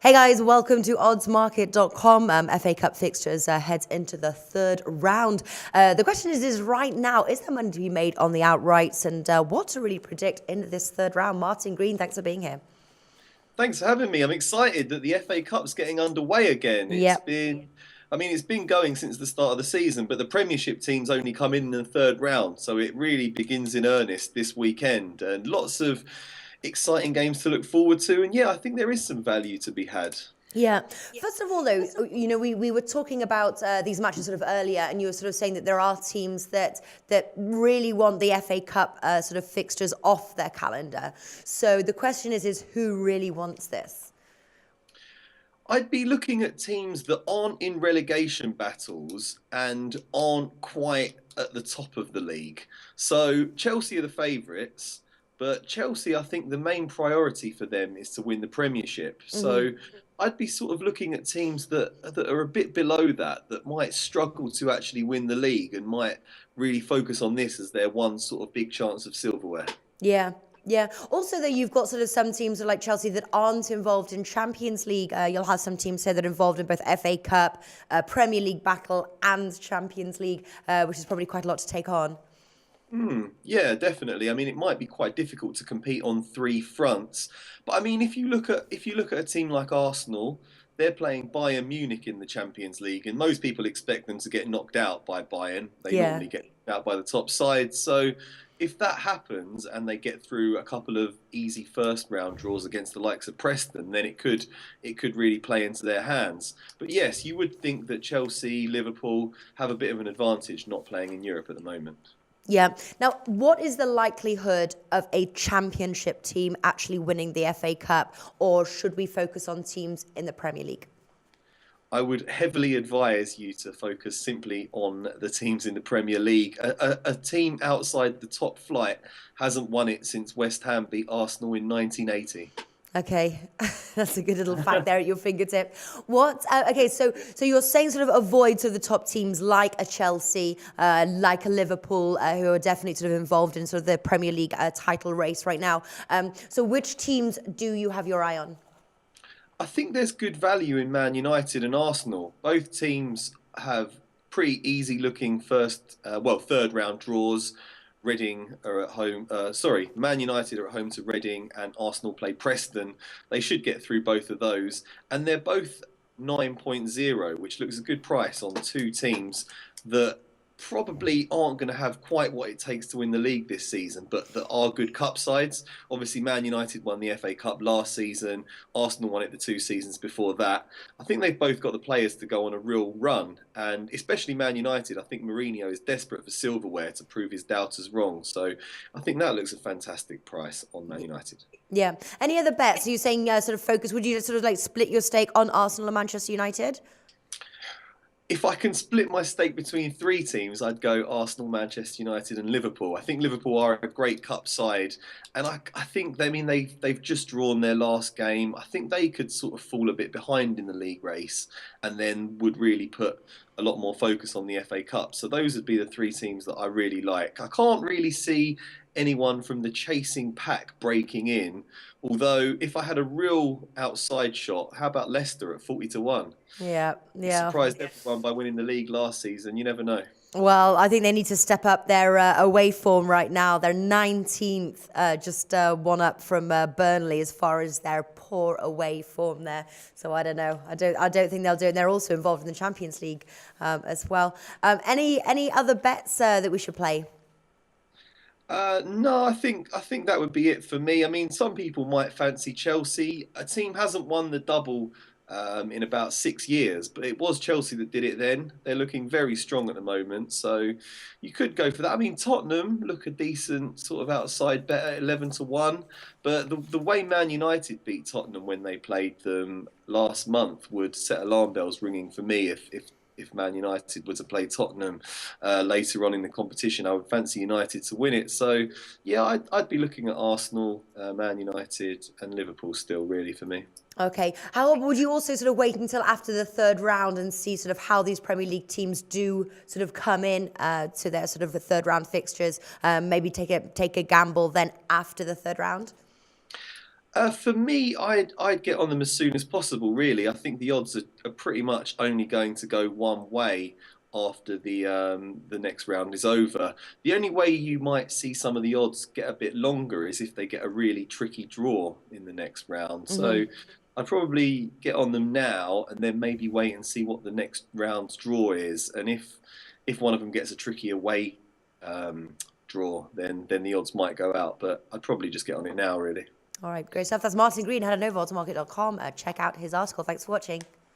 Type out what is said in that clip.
Hey guys, welcome to oddsmarket.com. FA Cup fixtures heads into the third round. The question is right now, is there money to be made on the outrights, and what to really predict in this third round? Martin Green, thanks for being here. Thanks for having me. I'm excited that the FA Cup's getting underway again. Yep. It's been going since the start of the season, but the Premiership teams only come in the third round, so it really begins in earnest this weekend, and lots of exciting games to look forward to. And yeah, I think there is some value to be had. Yeah. First of all, though, we were talking about these matches sort of earlier, and you were sort of saying that there are teams that really want the FA Cup sort of fixtures off their calendar. So the question is who really wants this? I'd be looking at teams that aren't in relegation battles and aren't quite at the top of the league. So Chelsea are the favourites, but Chelsea, I think the main priority for them is to win the Premiership. So I'd be sort of looking at teams that are a bit below that might struggle to actually win the league and might really focus on this as their one sort of big chance of silverware. Yeah. Yeah. Also, though, you've got sort of some teams like Chelsea that aren't involved in Champions League. You'll have some teams say that are involved in both FA Cup, Premier League battle, and Champions League, which is probably quite a lot to take on. Yeah, definitely. I mean, it might be quite difficult to compete on three fronts, but I mean, if you look at a team like Arsenal, they're playing Bayern Munich in the Champions League, and most people expect them to get knocked out by Bayern. They Yeah. normally get knocked out by the top side. So, if that happens and they get through a couple of easy first round draws against the likes of Preston, then it could really play into their hands. But yes, you would think that Chelsea, Liverpool have a bit of an advantage not playing in Europe at the moment. Yeah. Now, what is the likelihood of a championship team actually winning the FA Cup, or should we focus on teams in the Premier League? I would heavily advise you to focus simply on the teams in the Premier League. A team outside the top flight hasn't won it since West Ham beat Arsenal in 1980. Okay, that's a good little fact there at your fingertip. Okay, so you're saying sort of avoid sort of the top teams like a Chelsea, like a Liverpool, who are definitely sort of involved in sort of the Premier League title race right now. So which teams do you have your eye on? I think there's good value in Man United and Arsenal. Both teams have pretty easy looking third round draws. Reading are at home. Sorry, Man United are at home to Reading, and Arsenal play Preston. They should get through both of those, and they're both 9.0, which looks a good price on two teams that probably aren't going to have quite what it takes to win the league this season, but that are good cup sides. Obviously, Man United won the FA Cup last season. Arsenal won it the two seasons before that. I think they've both got the players to go on a real run, and especially Man United. I think Mourinho is desperate for silverware to prove his doubters wrong. So I think that looks a fantastic price on Man United. Yeah. Any other bets? Are you saying sort of focus? Would you sort of like split your stake on Arsenal and Manchester United? If I can split my stake between three teams, I'd go Arsenal, Manchester United, and Liverpool. I think Liverpool are a great cup side, and I think they've just drawn their last game. I think they could sort of fall a bit behind in the league race, and then would really put a lot more focus on the FA Cup. So those would be the three teams that I really like. I can't really see anyone from the chasing pack breaking in. Although, if I had a real outside shot, how about Leicester at 40 to 1? Yeah, They yeah. surprised everyone by winning the league last season. You never know. Well, I think they need to step up their away form right now. They're 19th, just one up from Burnley as far as their poor away form there. So I don't know. I don't think they'll do it. And they're also involved in the Champions League as well. Any other bets that we should play? No, I think that would be it for me. I mean, some people might fancy Chelsea. A team hasn't won the double in about 6 years, but it was Chelsea that did it then. They're looking very strong at the moment, so you could go for that. I mean, Tottenham look a decent sort of outside bet at 11 to 1, but the way Man United beat Tottenham when they played them last month would set alarm bells ringing for me if Man United were to play Tottenham later on in the competition. I would fancy United to win it. So, yeah, I'd be looking at Arsenal, Man United, and Liverpool still, really, for me. Okay. How would you also sort of wait until after the third round and see sort of how these Premier League teams do sort of come in to their sort of the third round fixtures? Maybe take a gamble then after the third round. For me, I'd get on them as soon as possible. Really, I think the odds are pretty much only going to go one way after the next round is over. The only way you might see some of the odds get a bit longer is if they get a really tricky draw in the next round. So I'd probably get on them now and then maybe wait and see what the next round's draw is. And if one of them gets a tricky away draw, then the odds might go out. But I'd probably just get on it now, really. All right, great stuff. That's Martin Green, head of novaautomarket.com. Check out his article. Thanks for watching.